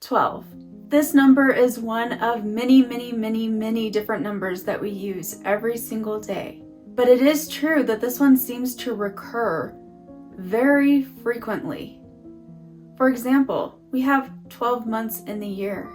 12. This number is one of many different numbers that we use every single day. But it is true that this one seems to recur very frequently. For example, we have 12 months in the year.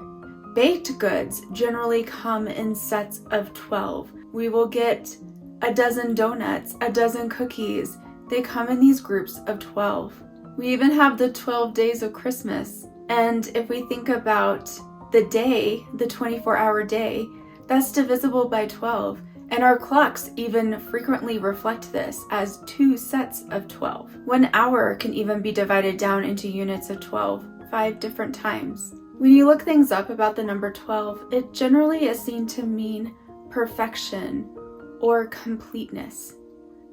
Baked goods generally come in sets of 12. We will get a dozen donuts, a dozen cookies. They come in these groups of 12. We even have the 12 days of Christmas. And if we think about the day, the 24-hour day, that's divisible by 12. And our clocks even frequently reflect this as 2 sets of 12. 1 hour can even be divided down into units of 12, 5 different times. When you look things up about the number 12, it generally is seen to mean perfection or completeness.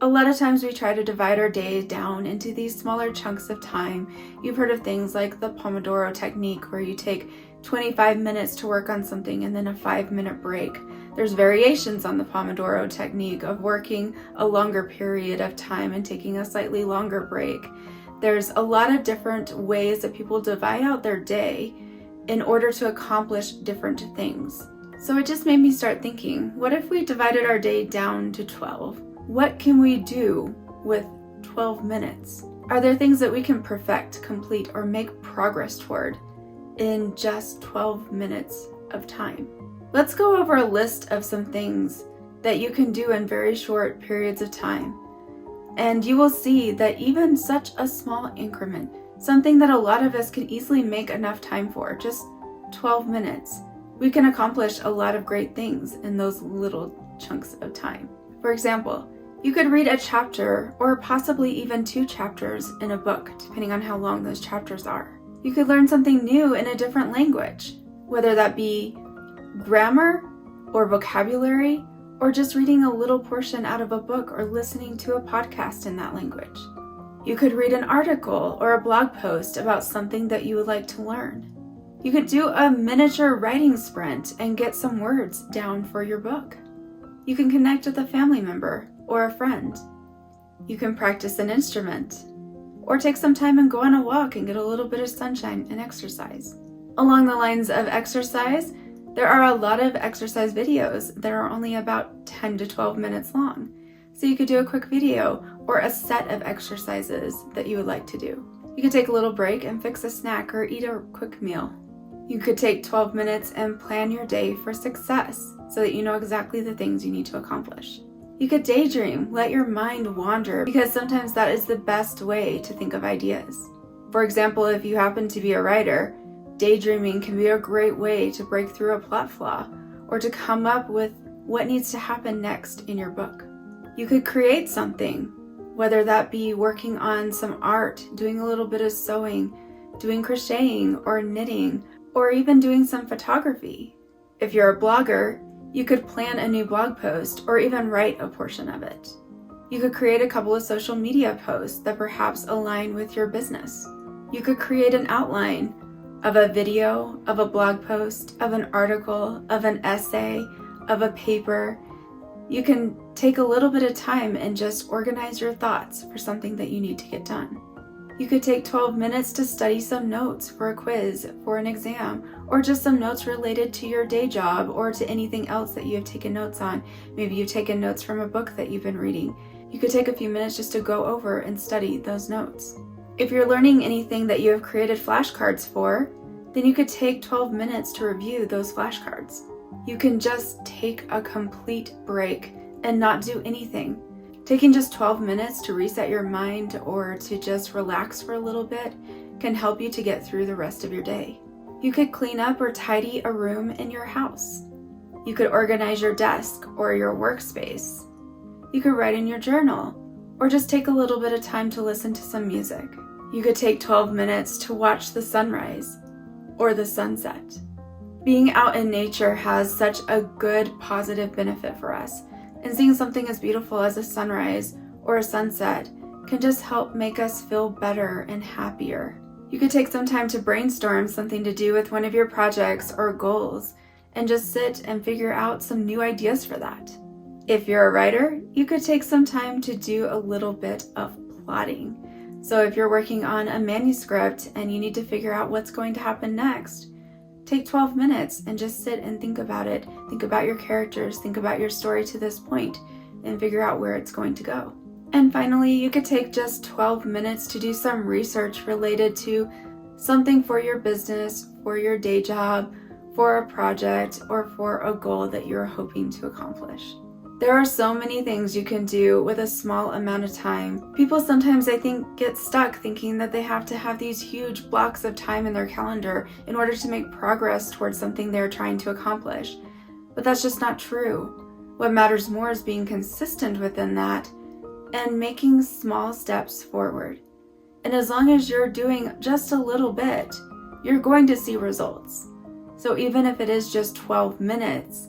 A lot of times we try to divide our day down into these smaller chunks of time. You've heard of things like the Pomodoro technique, where you take 25 minutes to work on something and then a 5-minute break. There's variations on the Pomodoro technique of working a longer period of time and taking a slightly longer break. There's a lot of different ways that people divide out their day in order to accomplish different things. So it just made me start thinking, what if we divided our day down to 12? What can we do with 12 minutes? Are there things that we can perfect, complete, or make progress toward in just 12 minutes of time? Let's go over a list of some things that you can do in very short periods of time. And you will see that even such a small increment, something that a lot of us can easily make enough time for, just 12 minutes, we can accomplish a lot of great things in those little chunks of time. For example, you could read a chapter or possibly even 2 chapters in a book, depending on how long those chapters are. You could learn something new in a different language, whether that be grammar or vocabulary, or just reading a little portion out of a book or listening to a podcast in that language. You could read an article or a blog post about something that you would like to learn. You could do a miniature writing sprint and get some words down for your book. You can connect with a family member or a friend. You can practice an instrument, or take some time and go on a walk and get a little bit of sunshine and exercise. Along the lines of exercise, there are a lot of exercise videos that are only about 10 to 12 minutes long. So you could do a quick video or a set of exercises that you would like to do. You could take a little break and fix a snack or eat a quick meal. You could take 12 minutes and plan your day for success so that you know exactly the things you need to accomplish. You could daydream, let your mind wander, because sometimes that is the best way to think of ideas. For example, if you happen to be a writer, daydreaming can be a great way to break through a plot flaw or to come up with what needs to happen next in your book. You could create something, whether that be working on some art, doing a little bit of sewing, doing crocheting or knitting, or even doing some photography. If you're a blogger, you could plan a new blog post or even write a portion of it. You could create a couple of social media posts that perhaps align with your business. You could create an outline of a video, of a blog post, of an article, of an essay, of a paper. You can take a little bit of time and just organize your thoughts for something that you need to get done. You could take 12 minutes to study some notes for a quiz, for an exam, or just some notes related to your day job or to anything else that you have taken notes on. Maybe you've taken notes from a book that you've been reading. You could take a few minutes just to go over and study those notes. If you're learning anything that you have created flashcards for, then you could take 12 minutes to review those flashcards. You can just take a complete break and not do anything. Taking just 12 minutes to reset your mind or to just relax for a little bit can help you to get through the rest of your day. You could clean up or tidy a room in your house. You could organize your desk or your workspace. You could write in your journal or just take a little bit of time to listen to some music. You could take 12 minutes to watch the sunrise or the sunset. Being out in nature has such a good positive benefit for us. And seeing something as beautiful as a sunrise or a sunset can just help make us feel better and happier. You could take some time to brainstorm something to do with one of your projects or goals and just sit and figure out some new ideas for that. If you're a writer, you could take some time to do a little bit of plotting. So if you're working on a manuscript and you need to figure out what's going to happen next, take 12 minutes and just sit and think about it. Think about your characters, think about your story to this point, and figure out where it's going to go. And finally, you could take just 12 minutes to do some research related to something for your business, for your day job, for a project, or for a goal that you're hoping to accomplish. There are so many things you can do with a small amount of time. People sometimes, I think, get stuck thinking that they have to have these huge blocks of time in their calendar in order to make progress towards something they're trying to accomplish. But that's just not true. What matters more is being consistent within that and making small steps forward. And as long as you're doing just a little bit, you're going to see results. So even if it is just 12 minutes,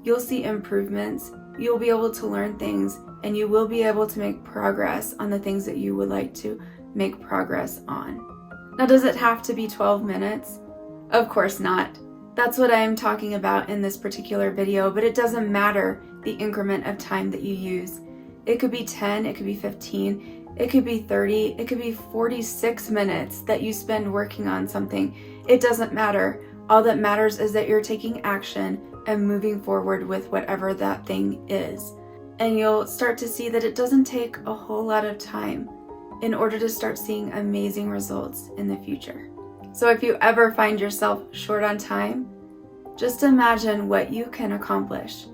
you'll see improvements, you'll be able to learn things, and you will be able to make progress on the things that you would like to make progress on. Now, does it have to be 12 minutes? Of course not. That's what I'm talking about in this particular video, but it doesn't matter the increment of time that you use. It could be 10, it could be 15, it could be 30, it could be 46 minutes that you spend working on something. It doesn't matter. All that matters is that you're taking action and moving forward with whatever that thing is. And you'll start to see that it doesn't take a whole lot of time in order to start seeing amazing results in the future. So if you ever find yourself short on time, just imagine what you can accomplish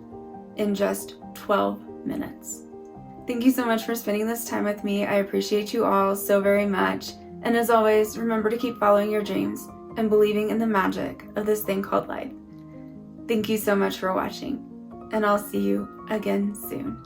in just 12 minutes. Thank you so much for spending this time with me. I appreciate you all so very much. And as always, remember to keep following your dreams and believing in the magic of this thing called life. Thank you so much for watching, and I'll see you again soon.